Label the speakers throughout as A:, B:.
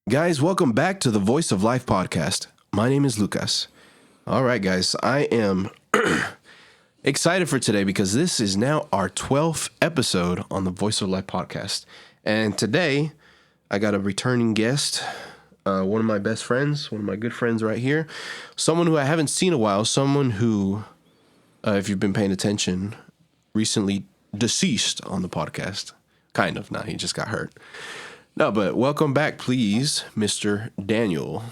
A: Guys, welcome back to the Voice of Life podcast. My name is Lucas. All right, guys, I am excited for today because this is now our 12th episode on the Voice of Life podcast. And today, I got a returning guest, one of my best friends, one of my good friends right here, someone who I haven't seen in a while, someone who, if you've been paying attention, recently deceased on the podcast. Kind of, he just got hurt. No, but welcome back, please, Mr. Daniel.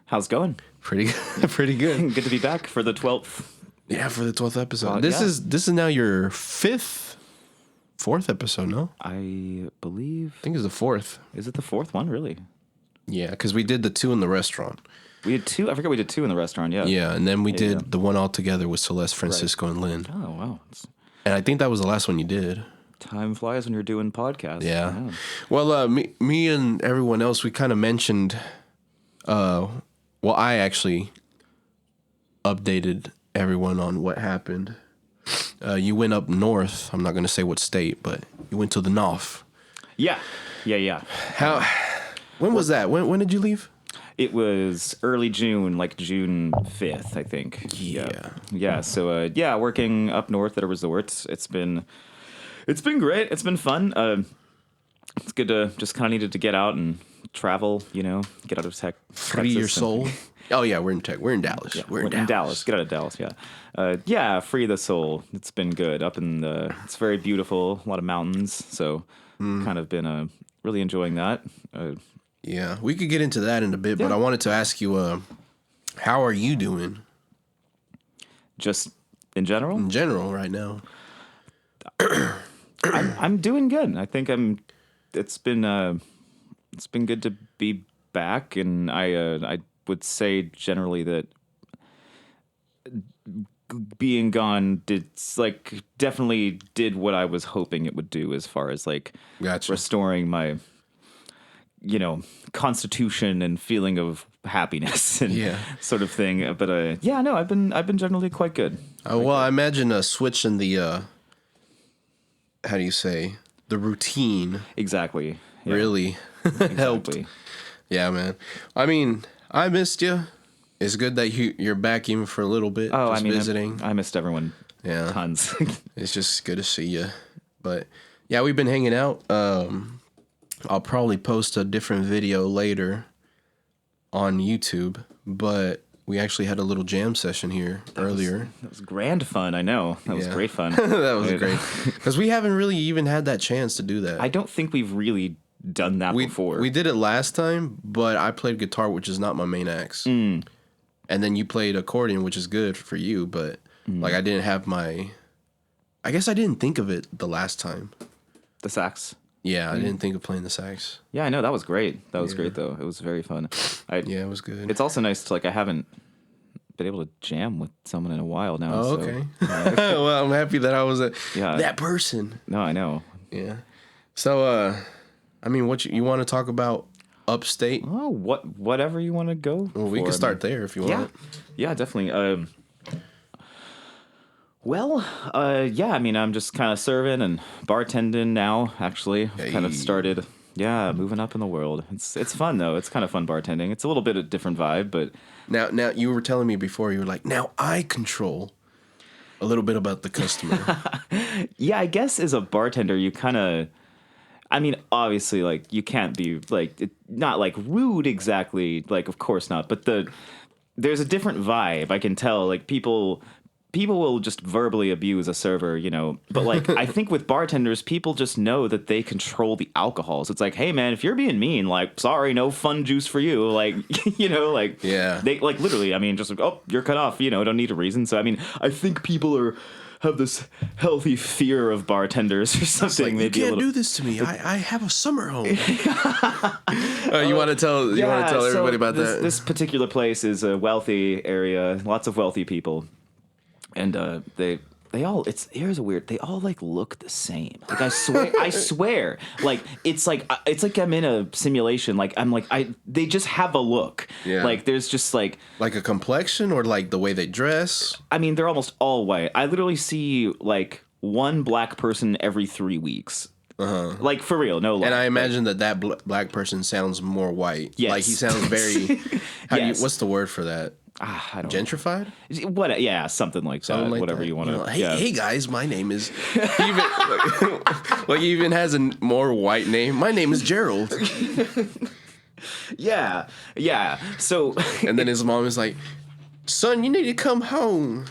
B: How's it going?
A: Pretty good.
B: Good to be back for the 12th.
A: Yeah, for the 12th episode. This is now your fourth episode, no?
B: I believe.
A: I think it's the fourth.
B: Is it the fourth one, really?
A: Yeah, because we did the two in the restaurant.
B: We did two. I forget we did two in the restaurant, yeah.
A: Yeah, and then we did the one all together with Celeste, Francisco, and Lynn.
B: Oh, wow.
A: And I think that was the last one you did.
B: Time flies when you're doing podcasts.
A: Yeah. Well, me and everyone else, we kind of mentioned, I actually updated everyone on what happened. You went up north. I'm not going to say what state, but you went to the north.
B: Yeah.
A: When was that? When did you leave?
B: It was early June, like June 5th, I think. Yeah. So, working up north at a resort. It's been great. It's been fun. It's good to just kind of needed to get out and travel, get out of Texas.
A: Free your soul. Oh, yeah, we're in Dallas.
B: Yeah, we're in Dallas. Get out of Dallas, yeah. Free the soul. It's been good. It's very beautiful, a lot of mountains. So kind of been really enjoying that.
A: Yeah, we could get into that in a bit, but I wanted to ask you, how are you doing?
B: Just in general?
A: In general, right now.
B: I'm doing good. I think it's been good to be back, and I would say generally that being gone definitely did what I was hoping it would do as far as restoring my constitution and feeling of happiness and sort of thing. But I've been generally quite good.
A: I imagine switching the how do you say, the routine
B: exactly
A: really helped. Yeah, man. I mean, I missed you. It's good that you're back even for a little bit. Visiting.
B: I missed everyone.
A: Yeah,
B: tons.
A: It's just good to see you. But yeah, we've been hanging out. I'll probably post a different video later on YouTube, but we actually had a little jam session here earlier.
B: That was grand fun, I know. That was great fun.
A: That was great. Because we haven't really even had that chance to do that.
B: I don't think we've really done that before.
A: We did it last time, but I played guitar, which is not my main axe. And then you played accordion, which is good for you, but I didn't have my... I guess I didn't think of it the last time.
B: The sax?
A: Yeah, I didn't think of playing the sax.
B: Yeah, I know. That was great. That was great, though. It was very fun.
A: It was good.
B: It's also nice to, I haven't been able to jam with someone in a while now.
A: Oh, okay. Well, I'm happy that I was that person.
B: No, I know.
A: Yeah. So, what you want to talk about upstate?
B: Oh, whatever you want to go
A: Well, we can start there if you want.
B: Yeah, definitely. I'm just kind of serving and bartending now, actually. I've kind of started, moving up in the world. It's fun, though. It's kind of fun bartending. It's a little bit of a different vibe, but...
A: Now, you were telling me before, you were like, now I control a little bit about the customer.
B: Yeah, I guess as a bartender, you kind of... obviously, you can't be, not, rude exactly, of course not, but there's a different vibe, I can tell, people will just verbally abuse a server, but I think with bartenders, people just know that they control the alcohol. So it's like, hey man, if you're being mean, sorry, no fun juice for you.
A: Yeah.
B: They literally, just oh, you're cut off, don't need a reason. So, I think people have this healthy fear of bartenders or something.
A: You can't do this to me. I have a summer home. You want to tell everybody about that?
B: This particular place is a wealthy area, lots of wealthy people. And they all here's a weird, they all look the same. I swear it's like I'm in a simulation. They just have a look.
A: Yeah.
B: There's just
A: like a complexion or the way they dress.
B: They're almost all white. I literally see one black person every 3 weeks. Like for real, no lie.
A: And I imagine that black person sounds more white.
B: Yes.
A: Like he sounds very.
B: Yes.
A: What's the word for that?
B: I don't
A: Gentrified?
B: know. What? Yeah, something like that.
A: Like
B: Whatever
A: that.
B: you want to.
A: Hey guys, my name is. He even, like he even has a more white name. My name is Gerald.
B: Yeah. So.
A: And then his mom is like, "Son, you need to come home.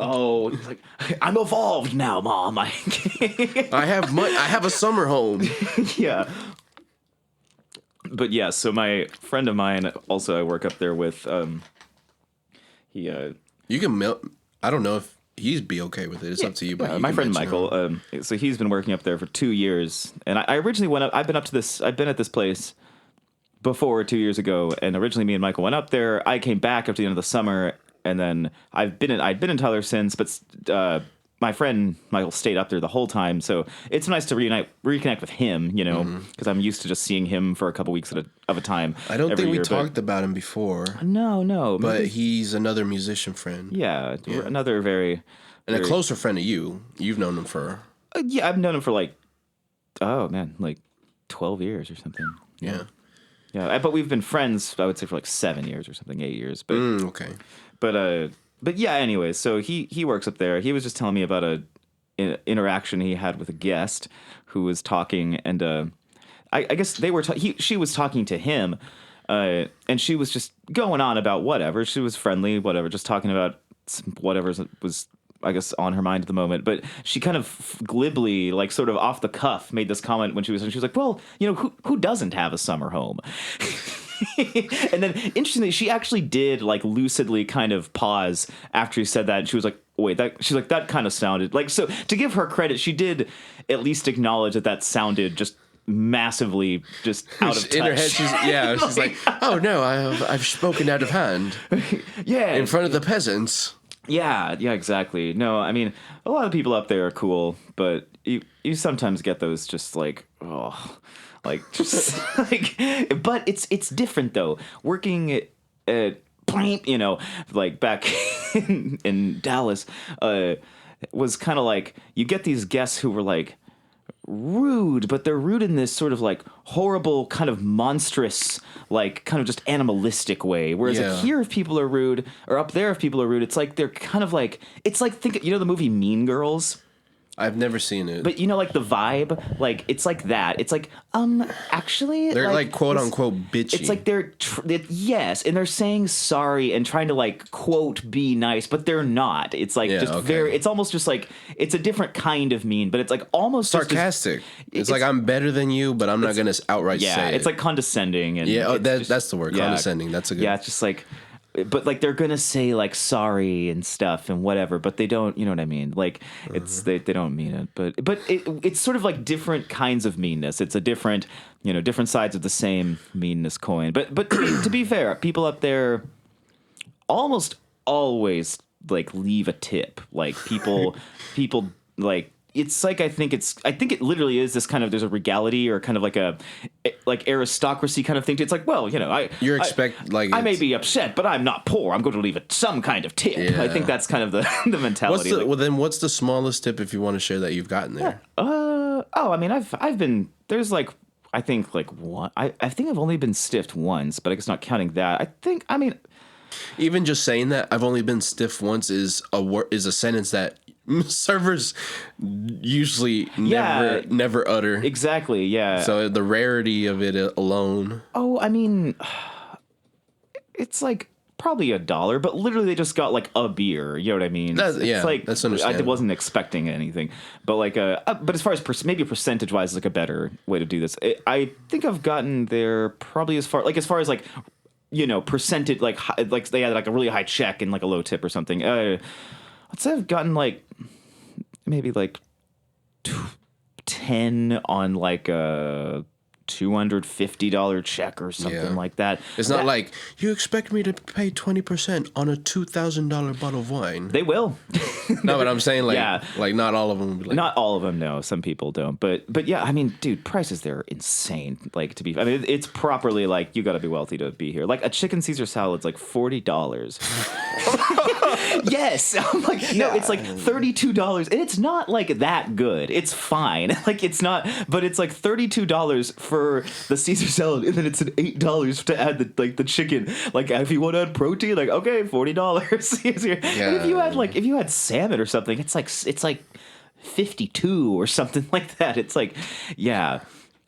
B: Oh, he's like, I'm evolved now, Mom.
A: I have a summer home."
B: Yeah. But yeah, so my friend of mine, also I work up there with.
A: You can I don't know if he'd be okay with it. It's up to you. But you
B: my
A: can
B: friend
A: mention
B: Michael.
A: him.
B: So he's been working up there for 2 years, and I originally went up. I've been at this place before 2 years ago, and originally me and Michael went up there. I came back up to the end of the summer, and then I'd been in Tyler since, but my friend Michael stayed up there the whole time. So it's nice to reconnect with him, because I'm used to just seeing him for a couple weeks of a time.
A: I don't think we talked about him before.
B: No,
A: But
B: maybe.
A: He's another musician friend.
B: Yeah, another very.
A: And a closer friend of you. You've known him for.
B: Yeah, I've known him for like 12 years or something.
A: Yeah.
B: Yeah, but we've been friends, I would say, for like 7 years or something, 8 years. But
A: Okay.
B: But yeah, anyway, so he works up there. He was just telling me about an interaction he had with a guest who was talking, and I guess she was talking to him, and she was just going on about whatever. She was friendly, whatever, just talking about whatever was, I guess, on her mind at the moment. But she kind of glibly, like sort of off the cuff, made this comment when she was like, well, who doesn't have a summer home? And then, interestingly, she actually did like lucidly kind of pause after he said that. And she was like, wait, she's like, that kind of sounded like, so to give her credit, she did at least acknowledge that sounded just massively just out of touch.
A: In her head, she's like, oh no, I've spoken out of hand.
B: Yeah.
A: In front of the peasants.
B: Yeah, exactly. No, I mean, a lot of people up there are cool, but you sometimes get those just like, just like, but it's different though. Working at like back in Dallas, was kind of like, you get these guests who were like rude, but they're rude in this sort of like horrible, kind of monstrous, like kind of just animalistic way. Whereas like here, if people are rude, or up there if people are rude, it's like they're kind of like, it's like, think the movie Mean Girls.
A: I've never seen it.
B: But like the vibe, like it's like that. It's like, actually,
A: they're like quote unquote bitchy.
B: It's like yes, and they're saying sorry and trying to like quote be nice, but they're not. It's like very. It's almost just like, it's a different kind of mean, but it's like almost
A: sarcastic. It's like, I'm better than you, but I'm not gonna outright say it.
B: Yeah, it's like condescending and
A: that's the word, condescending. That's a good.
B: Yeah, it's just like. But like they're gonna say like sorry and stuff and whatever, but they don't. You know what I mean? Like it's they don't mean it. But it's sort of like different kinds of meanness. It's a different different sides of the same meanness coin. But to be fair, people up there almost always like leave a tip. Like people like. It's like I think it literally is this kind of, there's a regality or kind of like a like aristocracy kind of thing. It's like, well, I may be upset, but I'm not poor. I'm going to leave it some kind of tip. Yeah. I think that's kind of the mentality.
A: What's the smallest tip, if you want to share, that you've gotten there?
B: I mean, I've been, there's like, I think like one. I think I've only been stiffed once, but I guess not counting that.
A: Even just saying that I've only been stiff once is a sentence that servers usually never utter.
B: Exactly, yeah.
A: So the rarity of it alone.
B: Oh, I mean, it's like probably $1, but literally they just got like a beer. You know what I mean?
A: That's understandable.
B: I wasn't expecting anything, but like, but as far as maybe percentage wise, is like a better way to do this. I think I've gotten there probably as far as like. Percentage, like they had like a really high check and like a low tip or something. I'd say I've gotten like maybe like 10 on like a $250 check or something like that.
A: It's not like, you expect me to pay 20% on a $2,000 bottle of wine.
B: They will.
A: No, but I'm saying like not all of them. Will be like,
B: not all of them, no. Some people don't. But yeah, I mean, dude, prices there are insane. Like it's properly like, you got to be wealthy to be here. Like a chicken Caesar salad's like $40. Yes. I'm like, no, it's like $32. And it's not like that good. It's fine. Like it's not, but it's like $32 for the Caesar salad, and then it's an $8 to add the chicken. Like if you want to add protein, like okay, $40. And if you had salmon or something, it's like 52 or something like that. It's like, yeah,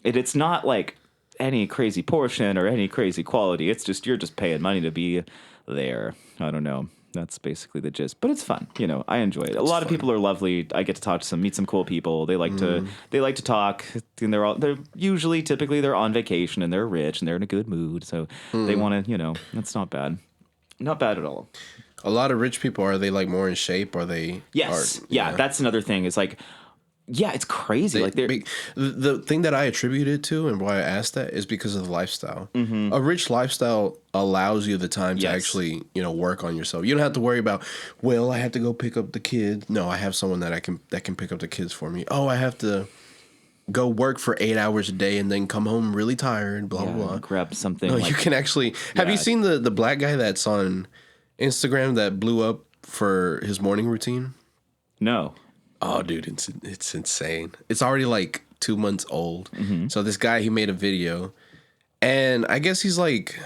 B: it's not like any crazy portion or any crazy quality. It's just you're just paying money to be there. I don't know. That's basically the gist, but it's fun. I enjoy it. A lot of people are lovely. I get to talk to meet some cool people. They like to talk, and they're typically they're on vacation and they're rich and they're in a good mood, so they want to. That's not bad, not bad at all.
A: A lot of rich people, are they like more in shape? Are they?
B: Yes, yeah. That's another thing. It's like, yeah, it's crazy.
A: The thing that I attribute it to and why I asked that is because of the lifestyle. Mm-hmm. A rich lifestyle allows you the time to actually, work on yourself. You don't have to worry about, well, I have to go pick up the kid. No, I have someone that can pick up the kids for me. Oh, I have to go work for 8 hours a day and then come home really tired. Blah blah blah.
B: Grab something.
A: No, you can actually. Have you seen the black guy that's on Instagram that blew up for his morning routine?
B: No.
A: Oh, dude, it's insane. It's already like 2 months old. Mm-hmm. So this guy, he made a video, and I guess he's like,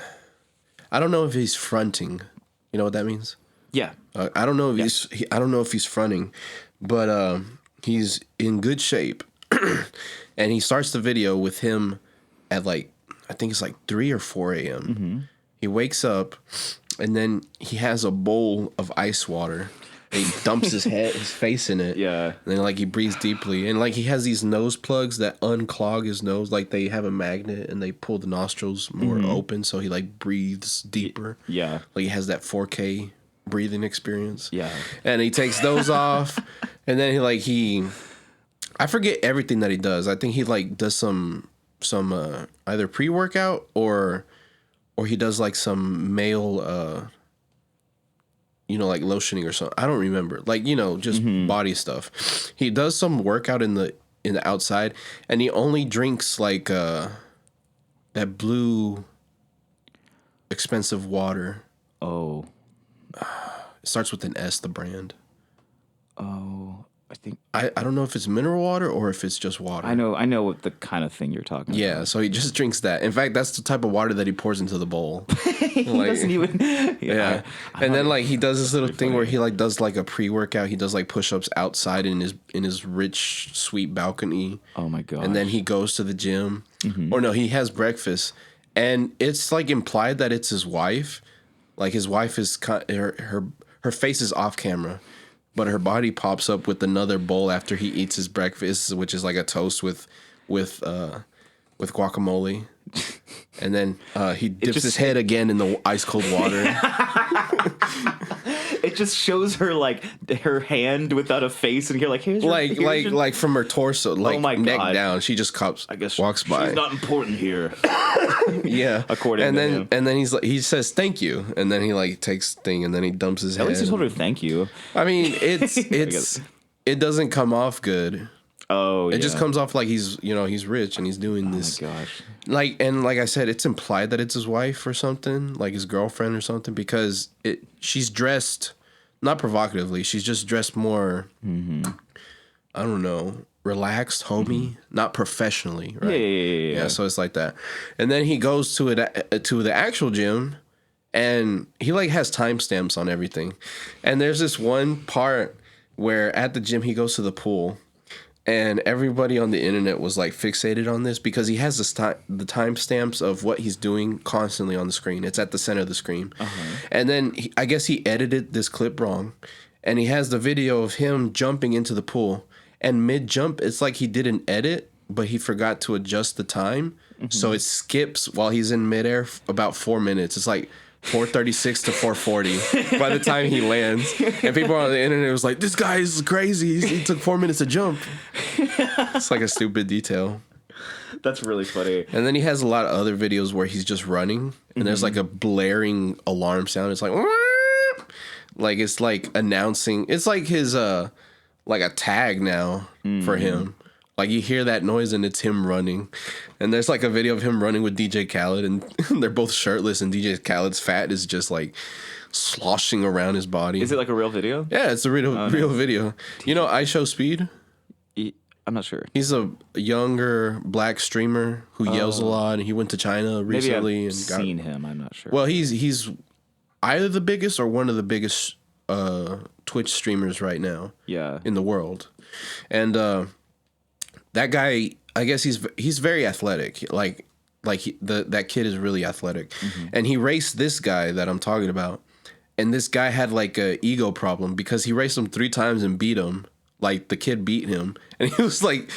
A: I don't know if he's fronting. You know what that means? Yeah. I don't know if I don't know if he's fronting, but he's in good shape, and he starts the video with him at I think it's 3 or 4 a.m. Mm-hmm. He wakes up, and then he has a bowl of ice water. He dumps his face in it. Yeah. And then he breathes deeply. And he has these nose plugs that unclog his nose. They have a magnet and they pull the nostrils more open. So he breathes deeper. Yeah. He has that 4K breathing experience. Yeah. And he takes those off. And then I forget everything that he does. I think he does some either pre-workout or he does some male, lotioning or something. I don't remember. Just body stuff. He does some workout in the outside, and he only drinks that blue expensive water. Oh. It starts with an S, the brand. Oh, I think I don't know if it's mineral water or if it's just water.
B: I know what the kind of thing you're talking about.
A: Yeah, so he just drinks that. In fact, that's the type of water that he pours into the bowl.
B: He doesn't even.
A: Yeah. And then he does this little thing where he does a pre-workout. He does push-ups outside in his rich, sweet balcony. Oh my god. And then he goes to the gym. Mm-hmm. Or no, he has breakfast. And it's implied that it's his wife. His wife is her face is off camera. But her body pops up with another bowl after he eats his breakfast, which is a toast with guacamole, and then he dips his head again in the ice cold water.
B: It just shows her her hand without a face, and you're here's your
A: from her torso, neck down. She just walks by.
B: She's not important here.
A: Yeah, according to him. And then he says thank you, and then he takes thing, and then he dumps his head.
B: At least he told her thank you.
A: I mean, it doesn't come off good. Oh, yeah. It just comes off he's rich and he's doing this. Oh my gosh. And I said, it's implied that it's his wife or something, his girlfriend or something, because she's dressed not provocatively. She's just dressed more, I don't know, relaxed, homey, not professionally, right? Yeah. So it's like that. And then he goes to the actual gym, and he has timestamps on everything. And there's this one part where at the gym he goes to the pool. And everybody on the internet was fixated on this because he has the timestamps of what he's doing constantly on the screen. It's at the center of the screen. Uh-huh. And then I guess he edited this clip wrong. And he has the video of him jumping into the pool. And mid-jump, it's he did an edit, but he forgot to adjust the time. Mm-hmm. So it skips while he's in midair about 4 minutes. It's 4:36 to 4:40 by the time he lands. And people on the internet was this guy is crazy. He took 4 minutes to jump. It's a stupid detail.
B: That's really funny.
A: And then he has a lot of other videos where he's just running, and there's a blaring alarm sound. It's it's announcing. It's his a tag now for him Like you hear that noise and it's him running. And there's like a video of him running with DJ Khaled and they're both shirtless and DJ Khaled's fat is just like sloshing around his body.
B: Is it like a real video?
A: Yeah, it's a real video. You know I Show Speed?
B: I'm not sure.
A: He's a younger black streamer who yells a lot, and he went to China recently.
B: Maybe I've seen him. I'm not sure.
A: Well, he's either the biggest or one of the biggest Twitch streamers right now.
B: Yeah.
A: In the world, and that guy, I guess he's very athletic. That kid is really athletic, and he raced this guy that I'm talking about, and this guy had like a ego problem because he raced him 3 times and beat him. Like the kid beat him, and he was like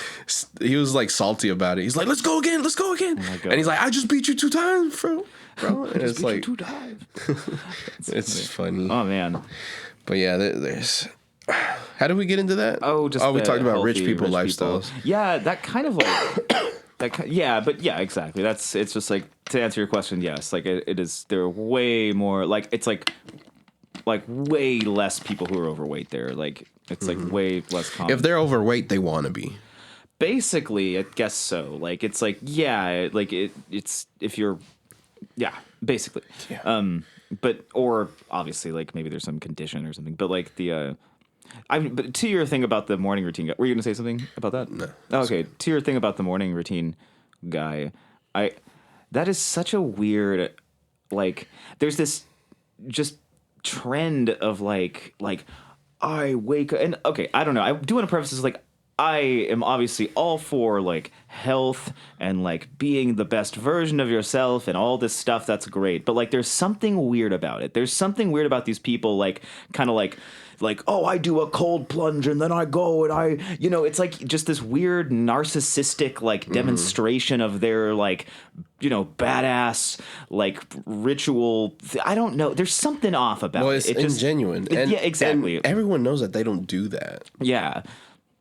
A: salty about it. He's like, "Let's go again, and he's like, "I just beat you 2 times, bro." And it's like
B: 2 times.
A: it's funny.
B: Oh man.
A: But yeah, there's. How did we get into that?
B: We
A: talked about rich
B: healthy,
A: people lifestyles.
B: Yeah, that kind of like exactly. It's just like to answer your question. Yes, like it is. There are way more like it's like way less people who are overweight there. Like it's like way less common.
A: If they're overweight, they want to be.
B: Basically, I guess so. Like it's like it's if you're basically.
A: Yeah.
B: But or obviously like maybe there's some condition or something. But like but to your thing about the morning routine guy, were you going to say something about that?
A: No.
B: Okay, to your thing about the morning routine guy, that is such a weird like there's this just trend of like I wake up and okay, I don't know. I do want to preface this like I am obviously all for like health and like being the best version of yourself and all this stuff. That's great. But like there's something weird about it. There's something weird about these people like kind of like oh, I do a cold plunge and then I go and it's like just this weird narcissistic like demonstration of their like badass like ritual. I don't know. There's something off about
A: it. It's ingenuine.
B: Yeah, exactly.
A: And everyone knows that they don't do that.
B: Yeah.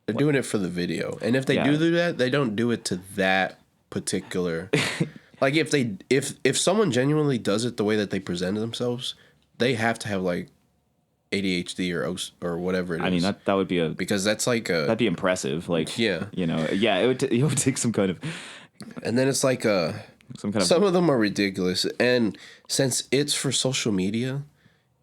A: They're doing it for the video. And if they do that, they don't do it to that particular like if someone genuinely does it the way that they present themselves, they have to have like ADHD or whatever it is.
B: I mean that would be
A: because that's like
B: that'd be impressive. Like it would take some kind of
A: and then it's like some of them are ridiculous, and since it's for social media,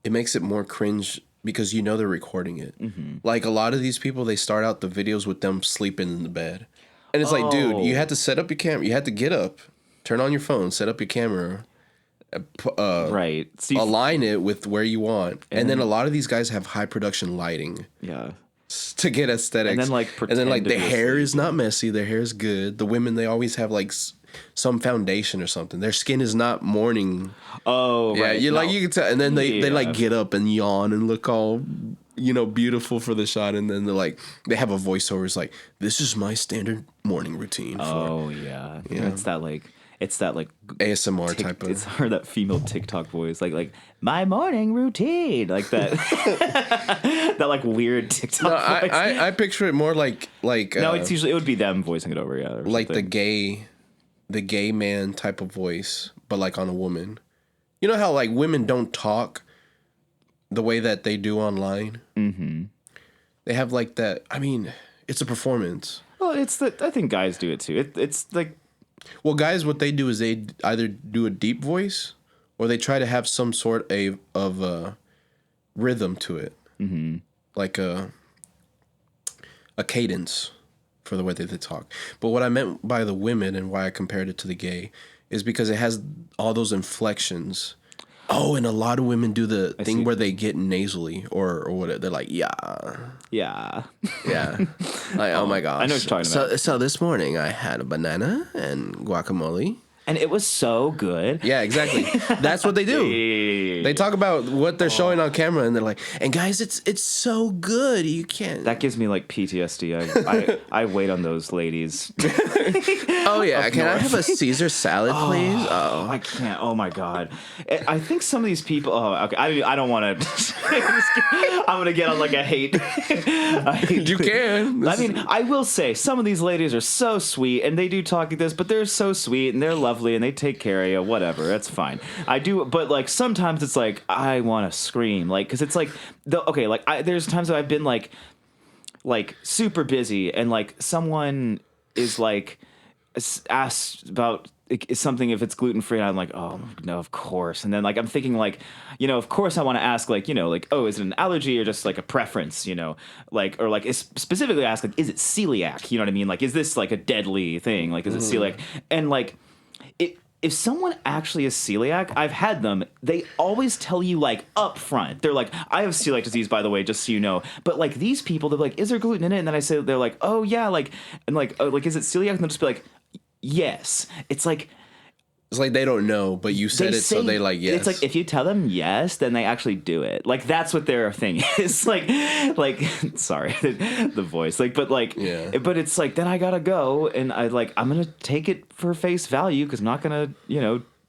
A: it makes it more cringe because they're recording it. Like a lot of these people, they start out the videos with them sleeping in the bed, and it's like, dude, you had to set up your camera, you had to get up, turn on your phone, set up your camera.
B: Right.
A: Align it with where you want, and then a lot of these guys have high production lighting.
B: Yeah.
A: To get aesthetics,
B: and then
A: their hair is not messy. Their hair is good. The women, they always have like some foundation or something. Their skin is not morning.
B: Oh,
A: yeah.
B: right.
A: You can tell, and then they like get up and yawn and look all beautiful for the shot, and then they have a voiceover. It's like, this is my standard morning routine.
B: Yeah. It's that like
A: ASMR type of.
B: It's that female TikTok voice, like my morning routine, like that. That like weird TikTok voice.
A: I picture it more like.
B: No, it's usually it would be them voicing it over, yeah.
A: Like something. the gay man type of voice, but like on a woman. You know how like women don't talk the way that they do online. Mm-hmm. They have like that. I mean, it's a performance.
B: Well, I think guys do it too. It's like.
A: Well, guys, what they do is they either do a deep voice or they try to have some sort of rhythm to it, like a cadence for the way that they talk. But what I meant by the women and why I compared it to the gay is because it has all those inflections. Oh, and a lot of women do the thing where they get nasally or what they're like, yeah. Like, oh my gosh.
B: I know what you're talking about.
A: So this morning I had a banana and guacamole.
B: And it was so good.
A: Yeah, exactly. That's what they do.
B: Yeah.
A: They talk about what they're showing on camera, and they're like, "And guys, it's so good. You can't."
B: That gives me like PTSD. I wait on those ladies.
A: Oh yeah, can I have a Caesar salad, please?
B: Oh, I can't. Oh my god. I think some of these people. Oh, okay. I don't want to. I'm gonna get on like a hate.
A: You can.
B: I mean, I will say some of these ladies are so sweet, and they do talk like this, but they're so sweet and they're lovely. And they take care of you, whatever. That's fine. I do, but like sometimes it's like I want to scream, like because it's like there's times that I've been like super busy, and like someone is like asked about something if it's gluten free, and I'm like, oh no, of course. And then like I'm thinking like, of course I want to ask like, like, oh, is it an allergy or just like a preference, like, or like specifically ask like, is it celiac? You know what I mean? Like, is this like a deadly thing? Like, is it celiac? And like, if someone actually is celiac, I've had them, they always tell you like up front. They're like, I have celiac disease, by the way, just so you know. But like these people, they're like, is there gluten in it? And then I say, they're like, oh yeah, like, and like, oh, like, is it celiac? And they'll just be like, yes. It's like
A: they don't know, but you said it, so they like, yes.
B: It's like if you tell them yes, then they actually do it. Like that's what their thing is. like sorry, the voice. Like, but like,
A: yeah.
B: But it's like then I gotta go, and I'm gonna take it for face value because I'm not gonna,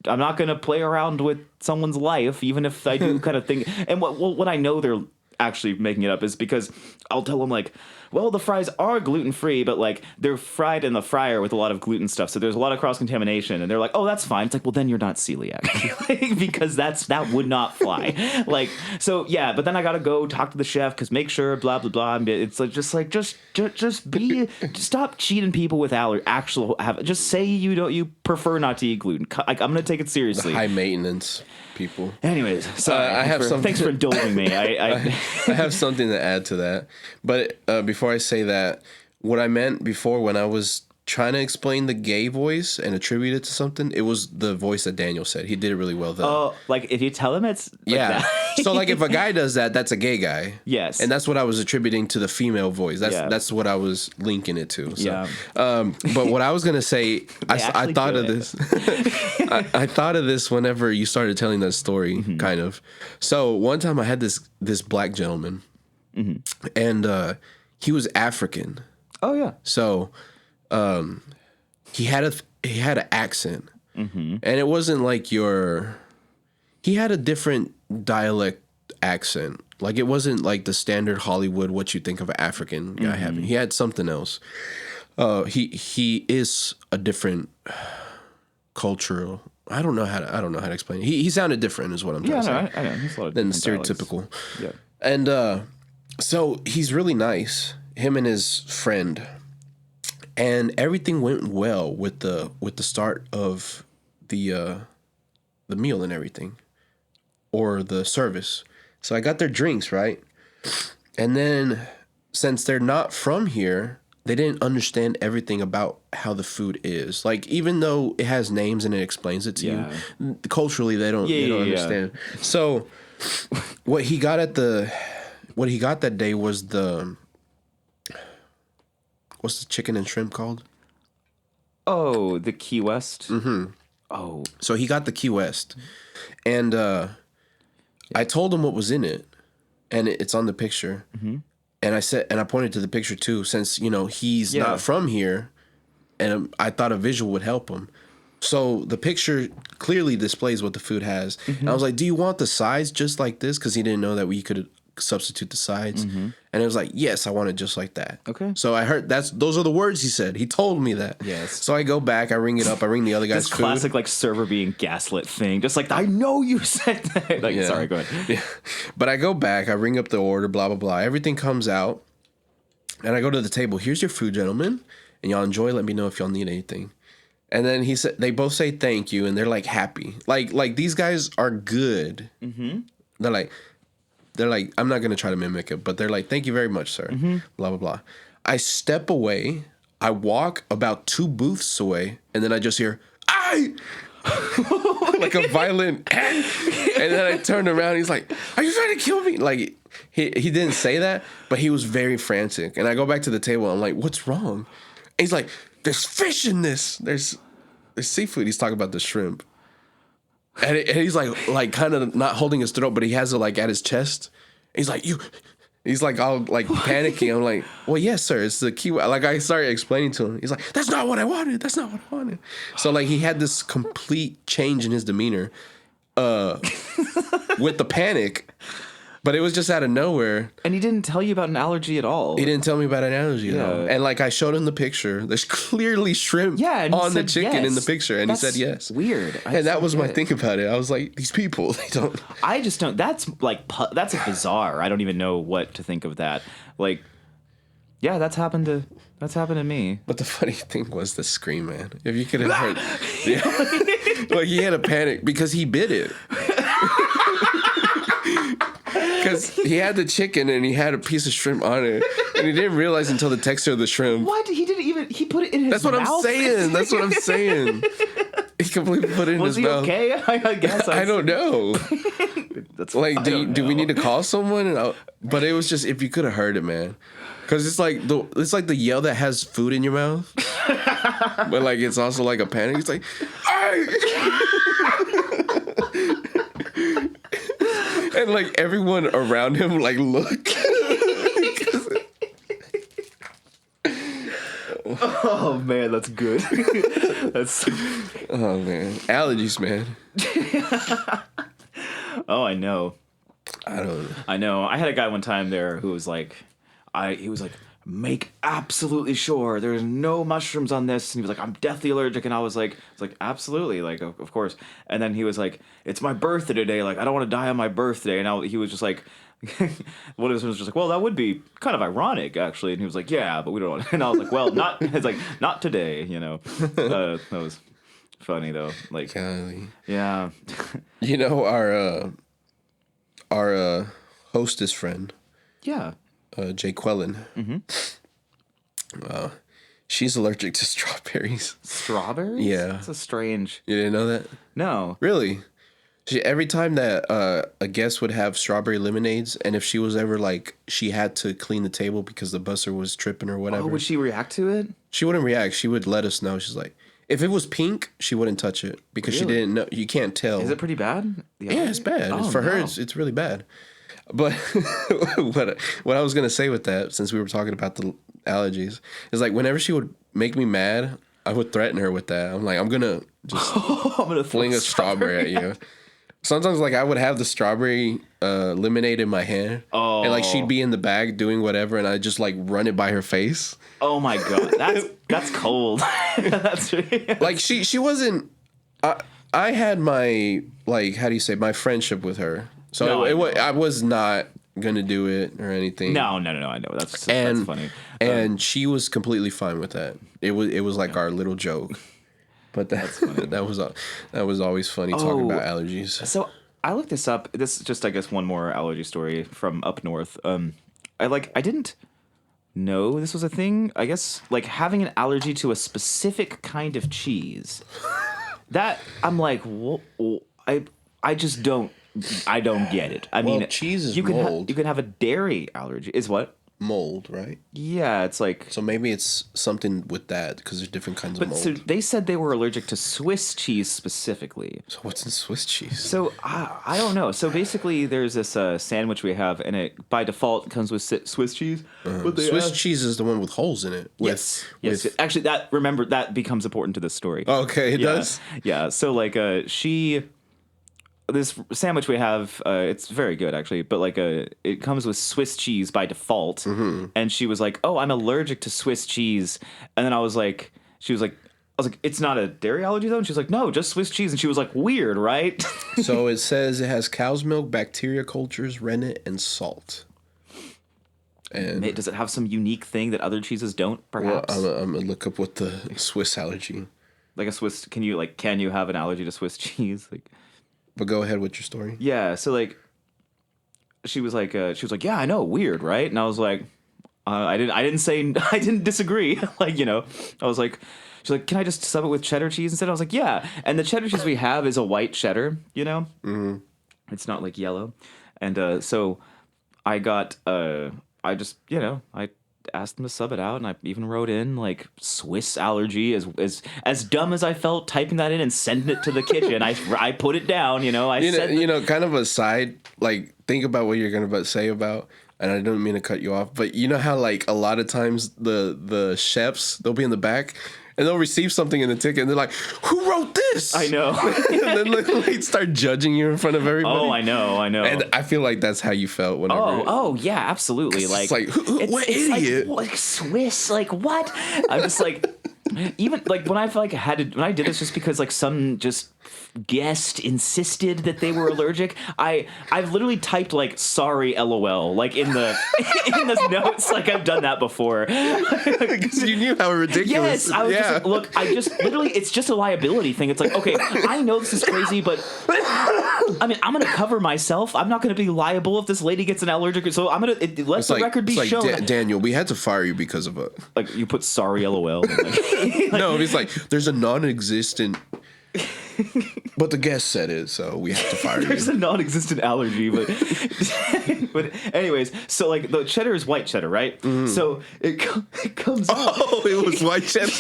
B: I'm not gonna play around with someone's life, even if I do kind of think. And what I know they're actually making it up is because I'll tell them like, well, the fries are gluten free, but like they're fried in the fryer with a lot of gluten stuff, so there's a lot of cross contamination. And they're like, oh, that's fine. It's like, well, then you're not celiac because that would not fly. Like, so yeah, but then I gotta go talk to the chef because make sure blah blah blah. It's like just stop cheating people with just say you prefer not to eat gluten. Like, I'm gonna take it seriously.
A: The high maintenance people.
B: Anyways, sorry. Thanks for indulging me. I
A: have something to add to that, but before I say that, what I meant before when I was trying to explain the gay voice and attribute it to something, it was the voice that Daniel said. He did it really well though.
B: Oh, like if you tell him it's like
A: yeah.
B: That.
A: So like if a guy does that, that's a gay guy.
B: Yes.
A: And that's what I was attributing to the female voice. That's what I was linking it to. So.
B: Yeah.
A: But what I was gonna say, I thought of this. I thought of this whenever you started telling that story, kind of. So one time I had this black gentleman, and he was African.
B: Oh yeah.
A: So he had an accent, and it wasn't like he had a different dialect accent. Like it wasn't like the standard Hollywood what you think of an African guy having. He had something else. He is a different cultural. I don't know how to explain it. He sounded different, is what I'm trying to say.
B: I know. There's a lot of
A: than
B: different
A: stereotypical.
B: dialects. Yeah.
A: And so he's really nice. Him and his friend, and everything went well with the start of the meal and everything, or the service. So I got their drinks, right? And then since they're not from here, they didn't understand everything about how the food is. Like, even though it has names and it explains it to you, culturally they don't understand. So what he got that day was what's the chicken and shrimp called?
B: Oh, the Key West. Oh,
A: so he got the Key West, and I told him what was in it, and it's on the picture. And I pointed to the picture too, since he's not from here, and I thought a visual would help him. So the picture clearly displays what the food has. And I was like, "Do you want the sides just like this?" Because he didn't know that we could substitute the sides. And it was like, "Yes, I want it just like that."
B: Okay.
A: So I heard those are the words he said. He told me that.
B: Yes.
A: So I go back, I ring it up, I ring the other guy's
B: this classic like server being gaslit thing. Just like, I know you said that. Like, sorry, go ahead.
A: Yeah. But I go back, I ring up the order, blah blah blah. Everything comes out, and I go to the table. Here's your food, gentlemen, and y'all enjoy. Let me know if y'all need anything. And then they both say thank you, and they're like happy. Like these guys are good. They're like, I'm not going to try to mimic it, but they're like, thank you very much, sir. Blah, blah, blah. I step away. I walk about 2 booths away, and then I just hear, "Aye!" like a violent, and then I turn around. He's like, "Are you trying to kill me?" Like, he didn't say that, but he was very frantic. And I go back to the table. I'm like, "What's wrong?" And he's like, "There's fish in this. There's seafood." He's talking about the shrimp. And he's like kind of not holding his throat, but he has it like at his chest. He's like, he's like all like panicking. I'm like, "Well, yes, sir. It's the key." Like I started explaining to him. He's like, "That's not what I wanted. That's not what I wanted." So like he had this complete change in his demeanor, with the panic. But it was just out of nowhere.
B: And he didn't tell you about an allergy at all.
A: He didn't tell me about an allergy at all. And like I showed him the picture. There's clearly shrimp on the chicken in the picture. And he said yes.
B: Weird.
A: And that was my thing about it. I was like, these people, they don't.
B: I just don't. That's bizarre. I don't even know what to think of that. Like, Yeah, that's happened to me.
A: But the funny thing was the scream, man. If you could have heard, yeah. Like he had a panic because he bit it. Because he had the chicken and he had a piece of shrimp on it, and he didn't realize until the texture of the shrimp.
B: What? He put it in his
A: That's what
B: mouth?
A: I'm saying. That's what I'm saying. He completely put it in his mouth.
B: Was he okay? I guess.
A: I don't know.
B: That's
A: Like, do we need to call someone? But it was just, if you could have heard it, man. Because it's like the yell that has food in your mouth, but like it's also like a panic. It's like, "Ay!" And like everyone around him like look.
B: Oh man, that's good. That's.
A: Oh man, allergies, man.
B: Oh, I know.
A: I don't know.
B: I know. I had a guy one time there who was like, he was like, make absolutely sure there's no mushrooms on this. And he was like, I'm deathly allergic. And I was like, absolutely, like, of course. And then he was like, it's my birthday today. Like, I don't want to die on my birthday. And he was just like, one of his friends was just like, well, that would be kind of ironic, actually. And he was like, yeah, but we don't want. And I was like, well, not. It's like, not today, you know. That was funny though. Like,
A: Golly.
B: yeah.
A: You know our hostess friend.
B: Yeah.
A: Jay Quellen.
B: Mm-hmm.
A: She's allergic to strawberries.
B: Strawberries?
A: Yeah.
B: That's a strange.
A: You didn't know that?
B: No.
A: Really? Every time that a guest would have strawberry lemonades, and if she was ever like, she had to clean the table because the busser was tripping or whatever.
B: Oh, would she react to it?
A: She wouldn't react. She would let us know. She's like, if it was pink, she wouldn't touch it because she
B: Really?
A: didn't know. You can't tell.
B: Is it pretty bad?
A: Yeah, it's bad.
B: Oh,
A: For her,
B: no.
A: it's really bad. But what I was gonna say with that, since we were talking about the allergies, is like whenever she would make me mad, I would threaten her with that. I'm like, I'm gonna just
B: I'm gonna
A: fling a strawberry at you. Sometimes, like, I would have the strawberry lemonade in my hand, and like she'd be in the bag doing whatever, and I'd just like run it by her face.
B: Oh my god, that's cold. That's really...
A: Like she wasn't. I had my, like, how do you say, my friendship with her. So
B: No,
A: I was not gonna do it or anything.
B: No. I know. That's funny.
A: And she was completely fine with that. It was like our little joke. But that's funny. that was always funny talking about allergies.
B: So I looked this up. This is just, I guess, one more allergy story from up north. I didn't know this was a thing. I guess like having an allergy to a specific kind of cheese. That I'm like, I just don't. I don't get it. I mean,
A: cheese is
B: mold. You can have a dairy allergy. Is what?
A: Mold, right?
B: Yeah, it's like.
A: So maybe it's something with that because there's different kinds of mold.
B: So they said they were allergic to Swiss cheese specifically.
A: So what's in Swiss cheese?
B: So I don't know. So basically, there's this sandwich we have, and it by default comes with Swiss cheese.
A: But Swiss cheese is the one with holes in it.
B: Yes. Actually, that becomes important to this story.
A: Okay, it does.
B: Yeah. So like this sandwich we have, it's very good actually, but like it comes with Swiss cheese by default, and she was like, "Oh, I'm allergic to Swiss cheese," and then I was like, "It's not a dairy allergy though," and she was like, "No, just Swiss cheese," and she was like, "Weird, right?"
A: So it says it has cow's milk, bacteria cultures, rennet, and salt. And
B: does it have some unique thing that other cheeses don't? Perhaps.
A: Well, I'm gonna look up what the Swiss allergy.
B: Like a Swiss, can you have an allergy to Swiss cheese? Like.
A: But go ahead with your story.
B: Yeah, so like, she was like, yeah, I know, weird, right? And I was like, I didn't disagree. Like, you know, I was like, she's like, can I just sub it with cheddar cheese instead? I was like, yeah. And the cheddar cheese we have is a white cheddar, you know, it's not like yellow. And so I got, I asked them to sub it out, and I even wrote in like Swiss allergy as dumb as I felt typing that in and sending it to the kitchen. I put it down, you know.
A: Kind of a side, like, think about what you're gonna say about, and I don't mean to cut you off, but you know how like a lot of times the chefs, they'll be in the back and they'll receive something in the ticket and they're like, "Who wrote this?"
B: I know.
A: And then like start judging you in front of everybody.
B: Oh, I know.
A: And I feel like that's how you felt whenever.
B: Oh, yeah, absolutely.
A: Like, what idiot?
B: Like Swiss, like what? I'm just like, even like when I did this just because like some just guest insisted that they were allergic. I've literally typed like sorry LOL like in the in the notes, like I've done that before.
A: Because you knew how ridiculous.
B: Yes, I was just like, look, I just literally, it's just a liability thing. It's like, okay, I know this is crazy, but I mean, I'm gonna cover myself. I'm not gonna be liable if this lady gets an allergic. So I'm gonna let the record be shown.
A: Daniel, we had to fire you because of it.
B: Like you put sorry LOL.
A: No, it's like there's a non-existent. But the guest said it, so we have to fire you.
B: There's a non-existent allergy, but but anyways, so like the cheddar is white cheddar, right? So it comes out.
A: Oh, it was white cheddar.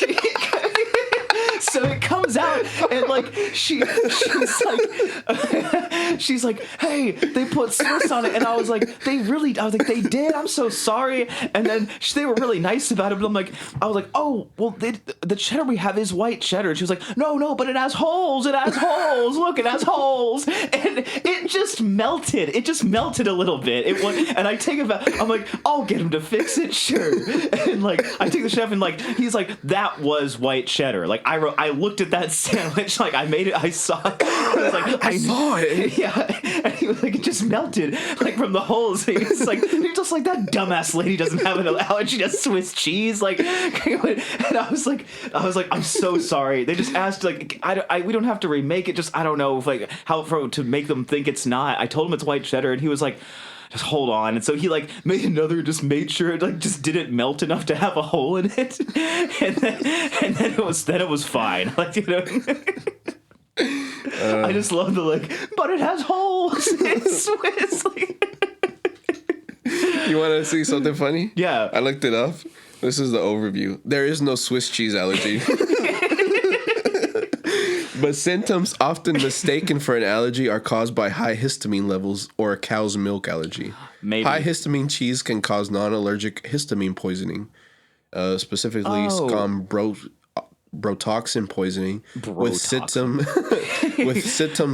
B: So it comes out and like she's like, hey, they put Swiss on it, and I was like, they did. I'm so sorry. And then they were really nice about it, but I was like, oh, well, the cheddar we have is white cheddar. And she was like, no, but it has holes. It has holes. Look, it has holes. And it just melted. It just melted a little bit. And I take it back. I'm like, I'll get him to fix it, sure. And like, I take the chef and like, he's like, that was white cheddar. Like I looked at that sandwich, like I made it, I saw it. I was like, I saw it. Yeah. And he was like, it just melted like from the holes. He was like, you're just like, that dumbass lady doesn't have an allergy to Swiss cheese. Like, and I was like, I'm so sorry. They just asked, like, we don't have to remake it. Just, I don't know if like how to make them think it's not. I told him it's white cheddar, and he was like, just hold on. And so he like made another, just made sure it like just didn't melt enough to have a hole in it. And then it was fine. Like, you know. I just love the like, but it has holes. It's Swiss.
A: You want to see something funny?
B: Yeah.
A: I looked it up. This is the overview. There is no Swiss cheese allergy. But symptoms often mistaken for an allergy are caused by high histamine levels or a cow's milk allergy.
B: Maybe.
A: High histamine cheese can cause non-allergic histamine poisoning, specifically brotoxin poisoning, with symptoms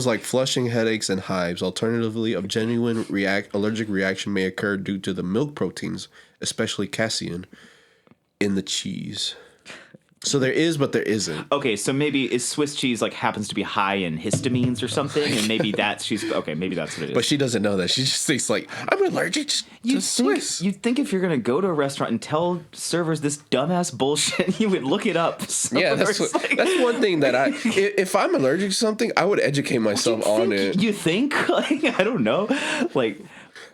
A: like flushing, headaches, and hives. Alternatively, a genuine allergic reaction may occur due to the milk proteins, especially casein, in the cheese. So there is, but there isn't.
B: Okay, so maybe is Swiss cheese like happens to be high in histamines or something, and maybe that's maybe that's what it is.
A: But she doesn't know that. She just thinks like, I'm allergic to Swiss.
B: You'd think if you're gonna go to a restaurant and tell servers this dumbass bullshit, you would look it up.
A: Yeah, that's one thing that if I'm allergic to something, I would educate myself on it.
B: You think? Like, I don't know. Like,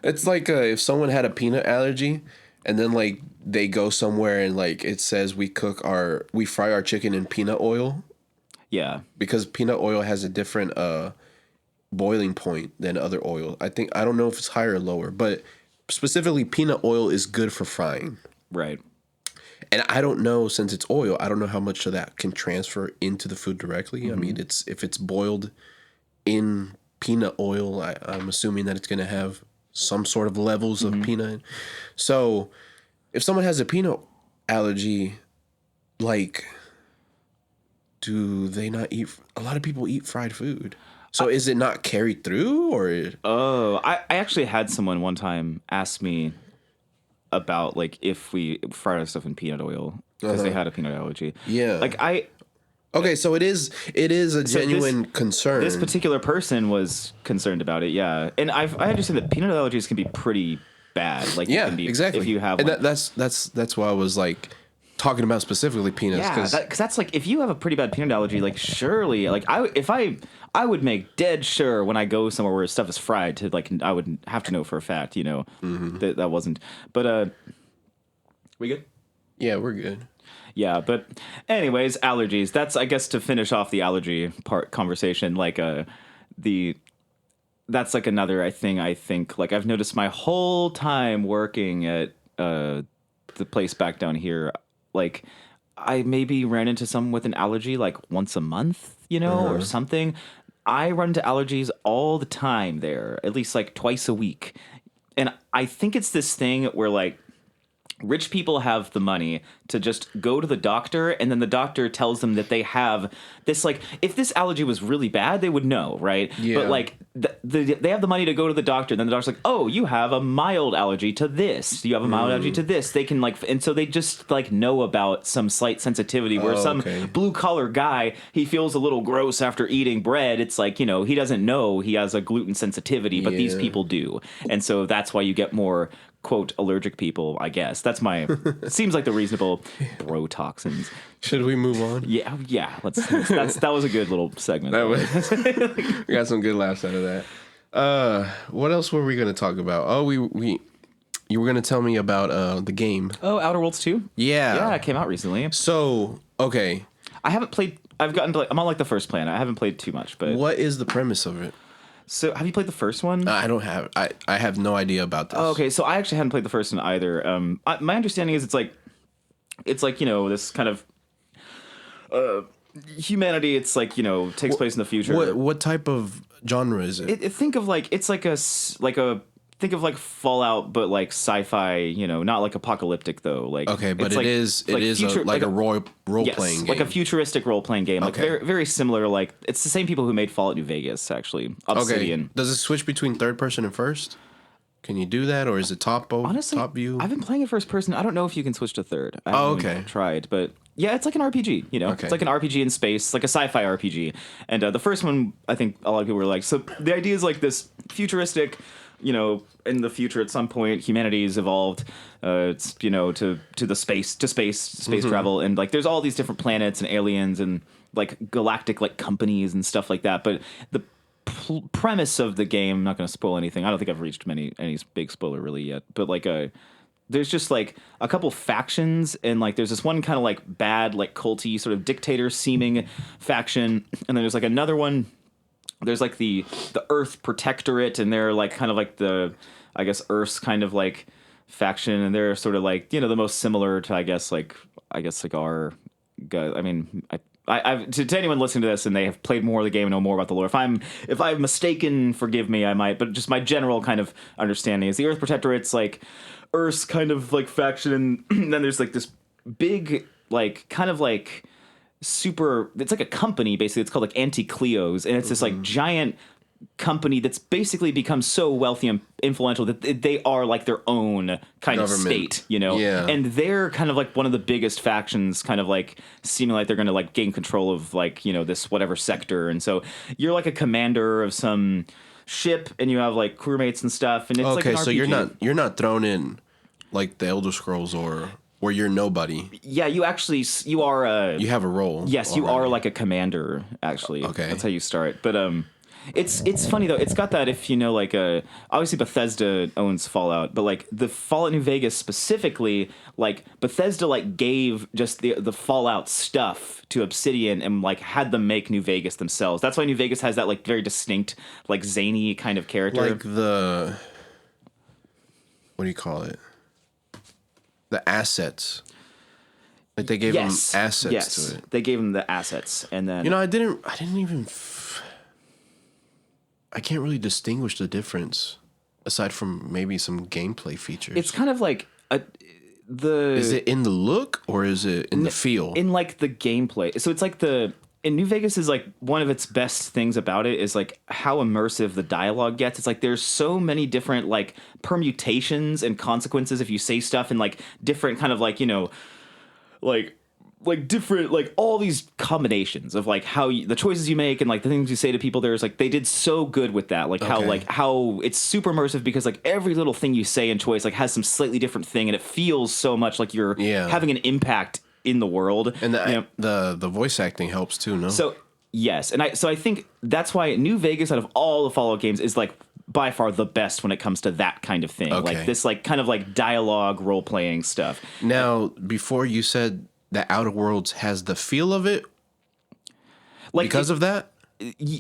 A: it's like if someone had a peanut allergy, and then like they go somewhere and like it says we fry our chicken in peanut oil.
B: Yeah. Because
A: peanut oil has a different boiling point than other oil. I don't know if it's higher or lower, but specifically peanut oil is good for frying.
B: Right.
A: And I don't know, since it's oil, I don't know how much of that can transfer into the food directly. Mm-hmm. I mean, if it's boiled in peanut oil, I'm assuming that it's going to have some sort of levels of peanut. So if someone has a peanut allergy, like, do they not eat? A lot of people eat fried food. So is it not carried through, or? Oh,
B: I actually had someone one time ask me about like if we fried our stuff in peanut oil because they had a peanut allergy.
A: Yeah.
B: Like
A: Okay, so it is a genuine concern.
B: This particular person was concerned about it, yeah. And I understand that peanut allergies can be pretty bad. Like,
A: yeah,
B: it can be,
A: exactly.
B: If you have,
A: and that's why I was like talking about specifically peanuts.
B: Yeah, because that's like if you have a pretty bad peanut allergy, like surely, like I would make dead sure when I go somewhere where stuff is fried to like I would have to know for a fact, you know, that wasn't. But we good?
A: Yeah, we're good.
B: Yeah, but anyways, allergies. That's, I guess, to finish off the allergy part conversation. Like that's like another thing I think. Like I've noticed my whole time working at the place back down here. Like I maybe ran into someone with an allergy like once a month, you know, or something. I run into allergies all the time there, at least like twice a week, and I think it's this thing where like rich people have the money to just go to the doctor, and then the doctor tells them that they have this, like, if this allergy was really bad, they would know, right?
A: Yeah.
B: But, like, they have the money to go to the doctor, then the doctor's like, oh, you have a mild allergy to this. You have a mild allergy to this. They can, like, and so they just, like, know about some slight sensitivity where blue-collar guy, he feels a little gross after eating bread. It's like, you know, he doesn't know he has a gluten sensitivity, but these people do. And so that's why you get more quote allergic people, I guess. That's my seems like the reasonable bro toxins.
A: Should we move on?
B: Yeah. That was a good little segment.
A: We got some good laughs out of that. What else were we going to talk about? Oh, you were going to tell me about the game.
B: Oh, Outer Worlds 2?
A: Yeah,
B: it came out recently.
A: So, okay,
B: I haven't played. I'm on like the first plan. I haven't played too much, but
A: what is the premise of it?
B: So, have you played the first one?
A: I don't have. I have no idea about this.
B: Oh, okay, so I actually hadn't played the first one either. My understanding is it's like, you know, this kind of humanity. It's like, you know, takes place in the future.
A: What type of genre is it?
B: Think of like it's like think of like Fallout, but like sci-fi. You know, not like apocalyptic though. Like
A: okay, but
B: it
A: is a role playing game,
B: like a futuristic role playing game. Like very very similar. Like it's the same people who made Fallout New Vegas actually. Obsidian.
A: Okay. Does it switch between third person and first? Can you do that, or is it
B: Honestly,
A: top view?
B: I've been playing it first person. I don't know if you can switch to third. I haven't really tried, but yeah, it's like an RPG. You know, it's like an RPG in space, like a sci-fi RPG. And the first one, I think a lot of people were like, so the idea is like this futuristic. You know, in the future, at some point, humanity's evolved. It's you know to space travel, and like there's all these different planets and aliens and like galactic like companies and stuff like that. But the premise of the game, I'm not going to spoil anything. I don't think I've reached any big spoiler really yet. But like there's just like a couple factions, and like there's this one kind of like bad like culty sort of dictator seeming faction, and then there's like another one. There's like the Earth Protectorate, and they're like kind of like the, I guess, Earth's kind of like faction, and they're sort of like, you know, the most similar to I guess like our guys. I mean, I've to anyone listening to this and they have played more of the game and know more about the lore. If I'm mistaken, forgive me, I might. But just my general kind of understanding is the Earth Protectorate's like Earth's kind of like faction, and then there's like this big like kind of like. It's like a company basically. It's called like Anti-Cleos, and it's this like giant company that's basically become so wealthy and influential that they are like their own kind of state, you know?
A: Yeah.
B: And they're kind of like one of the biggest factions, kind of like seeming like they're going to like gain control of like, you know, this whatever sector. And so you're like a commander of some ship, and you have like crewmates and stuff. And it's like an RPG.
A: So you're not thrown in like the Elder Scrolls or where you're nobody.
B: Yeah, you are
A: you have a role.
B: Yes, already. You are like a commander, actually. Okay. That's how you start. But it's funny though. It's got that, if you know, like obviously Bethesda owns Fallout, but like the Fallout New Vegas specifically, like Bethesda like gave just the Fallout stuff to Obsidian and like had them make New Vegas themselves. That's why New Vegas has that like very distinct like zany kind of character.
A: Like what do you call it? The assets. Like they gave them assets to it.
B: They gave them the assets, and then
A: I didn't even. I can't really distinguish the difference, aside from maybe some gameplay features.
B: It's kind of like
A: Is it in the look or is it in the feel?
B: In like the gameplay. So it's like in New Vegas is like one of its best things about it is like how immersive the dialogue gets. It's like there's so many different like permutations and consequences if you say stuff in like different kind of like, you know, like different like all these combinations of like how the choices you make and like the things you say to people. There's like they did so good with that, like how it's super immersive because like every little thing you say and choice like has some slightly different thing, and it feels so much like you're having an impact in the world.
A: And the voice acting helps too, no?
B: So yes, and I think that's why New Vegas out of all the Fallout games is like by far the best when it comes to that kind of thing. Like this like kind of like dialogue role playing stuff.
A: Now, before you said that Outer Worlds has the feel of it, like because of that?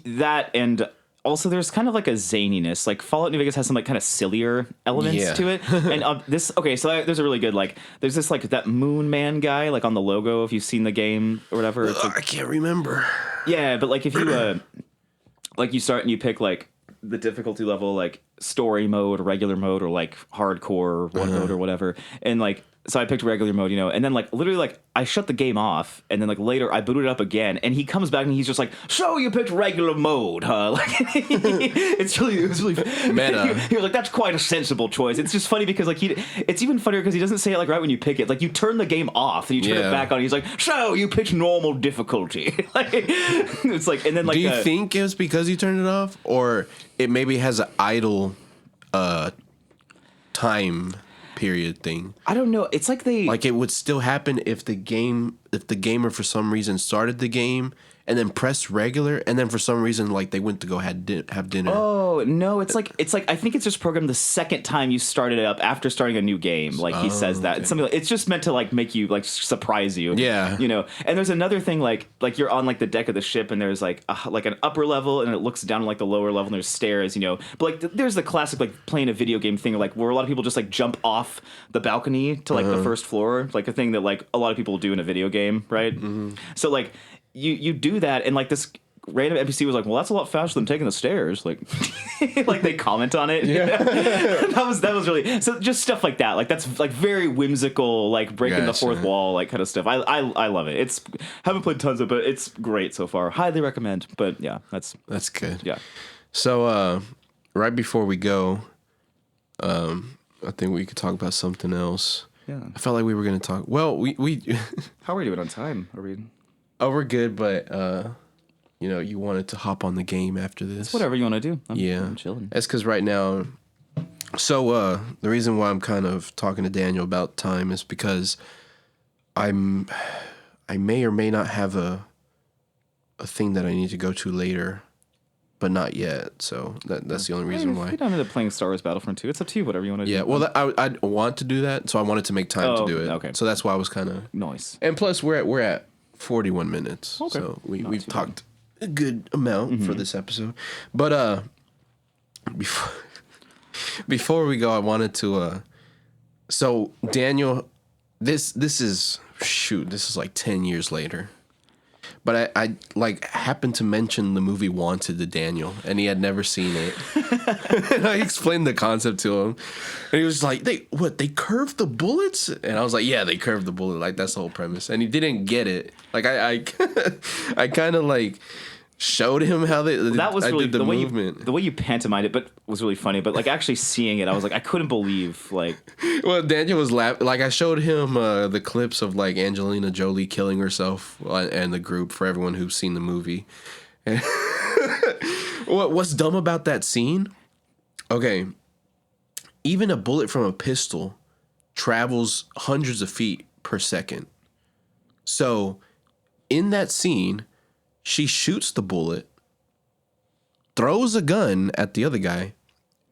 B: That and also there's kind of like a zaniness. Like Fallout New Vegas has some like kind of sillier elements to it. And there's a really good like there's this like that Moon Man guy like on the logo if you've seen the game or whatever. It's like,
A: I can't remember.
B: Yeah, but like if you like you start and you pick like the difficulty level like story mode or regular mode or like hardcore or one mode or whatever, and like So I picked regular mode, and then like literally like I shut the game off, and then like later I booted it up again, and he comes back and he's just like, "So you picked regular mode, huh?" Like it was really
A: Meta.
B: He was like, "That's quite a sensible choice." It's just funny because like it's even funnier because he doesn't say it like right when you pick it. Like you turn the game off and you turn it back on. And he's like, "So you picked normal difficulty." Like it's like, and then like,
A: do you think it was because you turned it off, or it maybe has an idle time period thing?
B: I don't know. It's like
A: like it would still happen if the gamer for some reason started the game and then pressed regular, and then for some reason like they went to go have dinner.
B: Oh no, it's like I think it's just programmed the second time you started it up after starting a new game. Like he says that.
A: Okay.
B: It's something it's just meant to like make you like surprise you.
A: Yeah.
B: And there's another thing like you're on like the deck of the ship and there's like an upper level and it looks down to like the lower level and there's stairs, But like there's the classic like playing a video game thing like where a lot of people just like jump off the balcony to like the first floor, like a thing that like a lot of people do in a video game, right? Mm-hmm. So like you do that, and like this random NPC was like, "Well, that's a lot faster than taking the stairs." Like, like they comment on it. Yeah. that was really so. Just stuff like that. Like that's like very whimsical, like breaking the fourth wall, like kind of stuff. I love it. It's haven't played tons of, but it's great so far. Highly recommend. But yeah, that's
A: good.
B: Yeah.
A: So right before we go, I think we could talk about something else.
B: Yeah.
A: I felt like we were going to talk. Well, we
B: How are we doing on time? Are we?
A: Oh, we're good, but you wanted to hop on the game after this.
B: It's whatever you want to do. I'm chilling.
A: That's because right now. So the reason why I'm kind of talking to Daniel about time is because I may or may not have a thing that I need to go to later, but not yet. So that's the only reason why.
B: You don't end up playing Star Wars Battlefront 2. It's up to you. Whatever you want to do.
A: Yeah. Well, I want to do that, so I wanted to make time to do it.
B: Okay.
A: So that's why I was kind of
B: nice.
A: And plus, we're at 41 minutes.
B: Okay.
A: So we've talked a good amount for this episode. But before we go, I wanted to so Daniel, this is like 10 years later. But I like happened to mention the movie Wanted to Daniel, and he had never seen it. And I explained the concept to him, and he was like, They curved the bullets?" And I was like, "Yeah, they curved the bullet. Like that's the whole premise." And he didn't get it. Like I kind of like showed him how
B: that was really
A: did the movement.
B: The way you pantomimed it, but was really funny. But like actually seeing it, I was like, I couldn't believe like.
A: Well, Daniel was laughing. Like I showed him the clips of like Angelina Jolie killing herself and the group for everyone who's seen the movie. What's dumb about that scene? Okay, even a bullet from a pistol travels hundreds of feet per second. So, in that scene, she shoots the bullet, throws a gun at the other guy,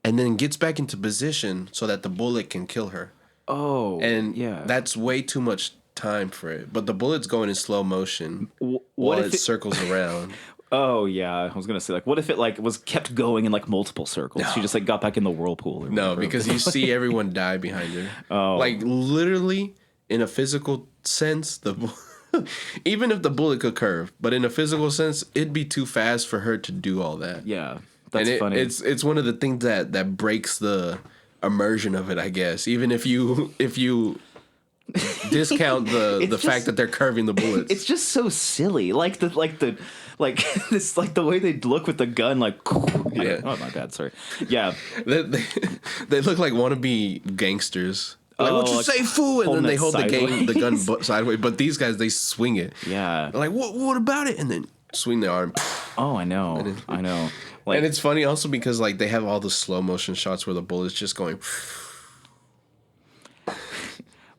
A: and then gets back into position so that the bullet can kill her.
B: Oh,
A: and
B: yeah,
A: that's way too much time for it. But the bullet's going in slow motion
B: what
A: while
B: if
A: it circles around.
B: Oh yeah, I was gonna say like, what if it like was kept going in like multiple circles? No. She just like got back in the whirlpool.
A: No, because you see everyone die behind her.
B: Oh,
A: like literally in a physical sense, even if the bullet could curve, but in a physical sense, it'd be too fast for her to do all that.
B: Yeah, that's funny.
A: It's one of the things that breaks the immersion of it, I guess. Even if you discount the fact that they're curving the bullets,
B: it's just so silly. Like the this like the way they look with the gun. Like,
A: yeah.
B: Oh my bad. Sorry. Yeah,
A: they look like wannabe gangsters. Like, what you say, fool? And then they hold the gun sideways. But these guys, they swing it.
B: Yeah.
A: They're like, what about it? And then swing the arm.
B: Oh, I know. I know. Like,
A: and it's funny also because like they have all the slow motion shots where the bullet's just going.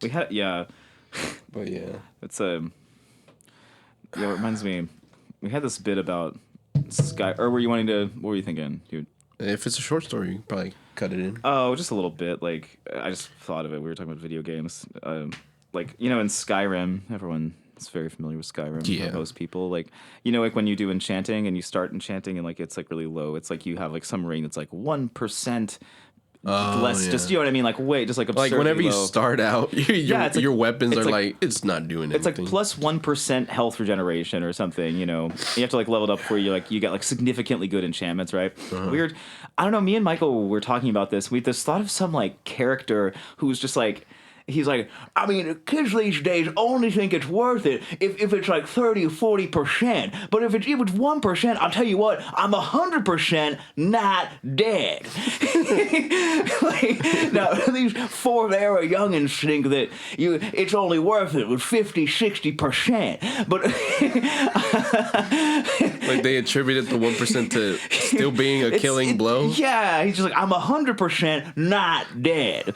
B: We had
A: But yeah,
B: it's it reminds me. We had this bit about Sky. Or were you wanting to? What were you thinking, dude?
A: If it's a short story, you can probably cut it in.
B: Oh, just a little bit. Like, I just thought of it. We were talking about video games. Like, in Skyrim, everyone is very familiar with Skyrim.
A: Yeah.
B: Most people. Like, like when you do enchanting and you start enchanting and, like, it's, like, really low. It's like you have, like, some ring that's, like, 1% less.
A: Yeah.
B: Just, you know what I mean? Like, wait, just, like, absurdly
A: like, whenever you
B: low.
A: start out, your weapons are, like, it's not doing anything.
B: It's, like, plus 1% health regeneration or something, You have to, like, level it up where you get, like, significantly good enchantments, right? Weird. I don't know. Me and Michael were talking about this. We had this thought of some, like, character who was just, like... he's like, I mean, kids these days only think it's worth it if it's like 30 or 40%. But if it's 1%, I'll tell you what, I'm 100% not dead. Like, now, these fourth era youngins think that it's only worth it with 50, 60%. But
A: like they attributed the 1% to still being a killing blow.
B: Yeah, he's just like, I'm 100% not dead.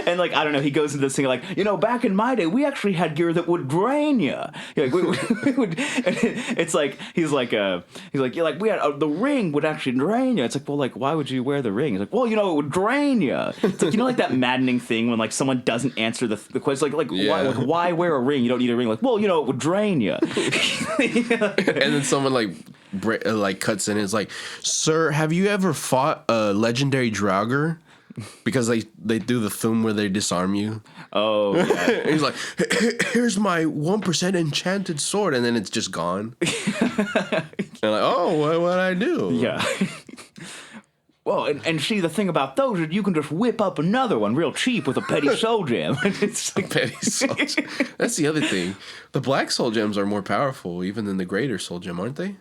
B: And like, I don't know, he goes into this thing like, back in my day, we actually had gear that would drain you. Like, we would, it's like, he's like, we had, the ring would actually drain you. It's like, well, like, why would you wear the ring? He's like, well, it would drain you. It's like, like that maddening thing when like someone doesn't answer the question, why wear a ring? You don't need a ring. Like, well, it would drain you.
A: And then someone like cuts in and is like, sir, have you ever fought a legendary Draugr? Because they do the thum where they disarm you.
B: Oh, yeah.
A: And he's like, here's my 1% enchanted sword. And then it's just gone. And like, oh, what'd I do?
B: Yeah. Well, and see, the thing about those is you can just whip up another one real cheap with a petty soul gem. It's like...
A: Petty soul gem. That's the other thing. The black soul gems are more powerful even than the greater soul gem, aren't they?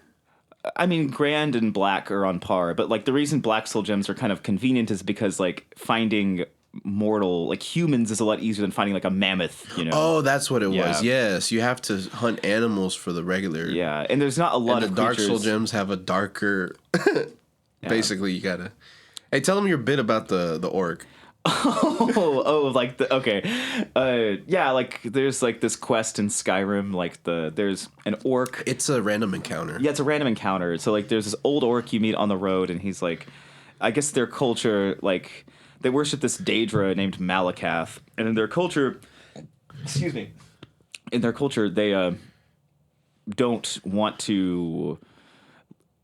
B: I mean, grand and black are on par, but like the reason black soul gems are kind of convenient is because like finding mortal, like humans, is a lot easier than finding like a mammoth,
A: Oh, that's what it was. Yes, you have to hunt animals for the regular.
B: Yeah, and there's not a lot of
A: the dark
B: creatures.
A: soul gems have a darker... Basically, you gotta... Hey, tell them your bit about the orc.
B: Like there's like this quest in Skyrim, like there's an orc.
A: It's a random encounter.
B: Yeah, it's a random encounter. So like there's this old orc you meet on the road, and he's like, I guess their culture, like they worship this Daedra named Malakath, and in their culture, they don't want to...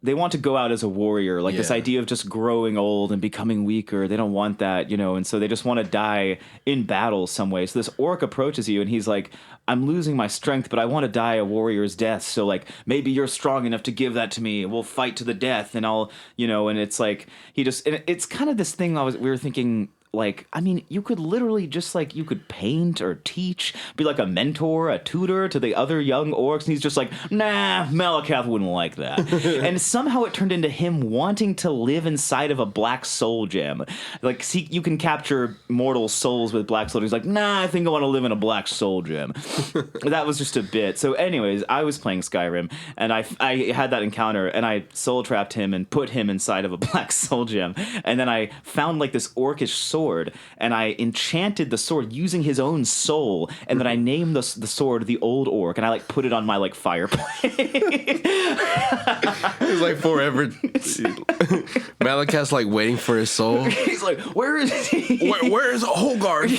B: They want to go out as a warrior, like this idea of just growing old and becoming weaker. They don't want that, and so they just want to die in battle some way. So this orc approaches you and he's like, I'm losing my strength, but I want to die a warrior's death. So like, maybe you're strong enough to give that to me. We'll fight to the death and I'll, and it's like, it's kind of this thing we were thinking, like, I mean, you could literally just like, you could paint or teach, be like a mentor, a tutor to the other young orcs. And he's just like, nah, Malakath wouldn't like that. And somehow it turned into him wanting to live inside of a black soul gem. Like, see, you can capture mortal souls with black soul. He's like, nah, I think I want to live in a black soul gem. That was just a bit. So anyways, I was playing Skyrim and I had that encounter and I soul trapped him and put him inside of a black soul gem. And then I found like this orcish sword and I enchanted the sword using his own soul, and then I named the sword the Old Orc, and I like put it on my like fireplace.
A: It's like forever. Malakath's like waiting for his soul.
B: He's like, where is he?
A: Where is Holgarth?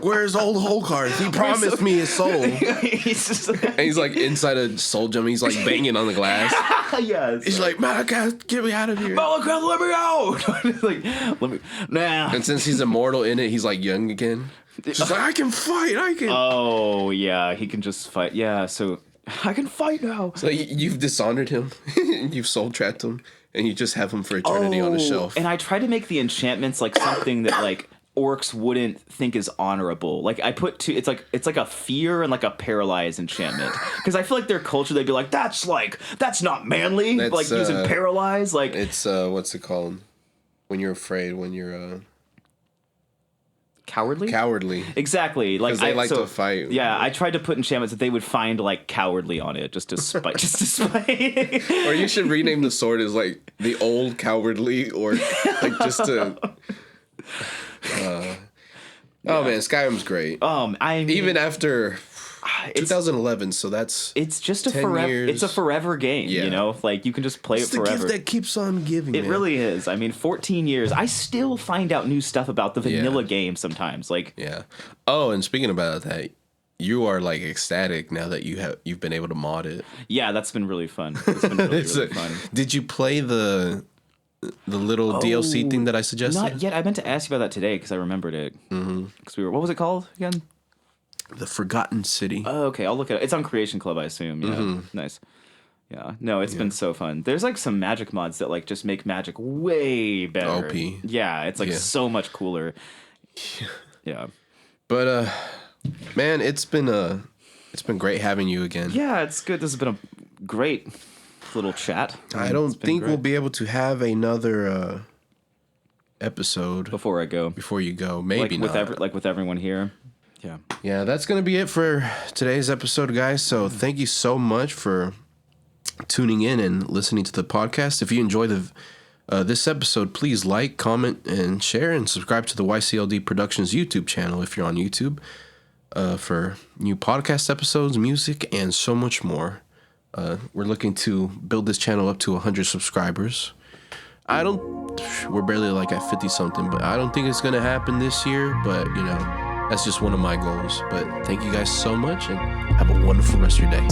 A: Where's old Holgarth? He promised me his soul. And he's like inside a soul gem. He's like banging on the glass.
B: Yes.
A: He's like, Malakath, get me out of here.
B: Malakath, let me out. Like, let me. Nah.
A: And since he's immortal in it, he's like young again. She's like, I can fight. I can.
B: Oh yeah, he can just fight. Yeah, so I can fight now.
A: So you've dishonored him. You've soul trapped him, and you just have him for eternity on a shelf.
B: And I try to make the enchantments like something that like orcs wouldn't think is honorable. Like I put two. It's like a fear and like a paralyze enchantment. Because I feel like their culture, they'd be like, that's not manly. That's, like using paralyze. Like
A: it's what's it called? When you're afraid, when you're
B: cowardly?
A: Cowardly.
B: Exactly. Like
A: they like to fight.
B: Yeah, I tried to put enchantments that they would find like cowardly on it, just to spite.
A: Or you should rename the sword as like the old cowardly, or like just to. Oh man, Skyrim's great.
B: I mean,
A: even after 2011, so
B: it's just a
A: 10
B: forever.
A: years.
B: It's a forever game, Like you can just play it forever.
A: It's the gift that keeps on giving.
B: It really is. I mean, 14 years. I still find out new stuff about the vanilla game sometimes. Like,
A: yeah. Oh, and speaking about that, you are like ecstatic now that you've been able to mod it.
B: Yeah, that's been really fun. It's been really fun.
A: Did you play the little DLC thing that I suggested?
B: Not yet. I meant to ask you about that today because I remembered it. Because what was it called again?
A: The Forgotten City.
B: Oh, okay. I'll look at it. It's on Creation Club, I assume. Yeah. Nice. Yeah. No, it's been so fun. There's like some magic mods that like just make magic way better.
A: OP.
B: Yeah. It's like so much cooler. Yeah.
A: But man, it's been great having you again.
B: Yeah, it's good. This has been a great little chat.
A: I don't think we'll be able to have another episode
B: before I go.
A: Before you go, maybe not.
B: With everyone here. Yeah.
A: Yeah, that's gonna be it for today's episode, guys. So thank you so much for tuning in and listening to the podcast. If you enjoy this episode, please like, comment, and share, and subscribe to the YCLD Productions YouTube channel if you're on YouTube for new podcast episodes, music, and so much more. We're looking to build this channel up to 100 subscribers. We're barely like at 50 something, but I don't think it's gonna happen this year, but you know, that's just one of my goals. But thank you guys so much and have a wonderful rest of your day.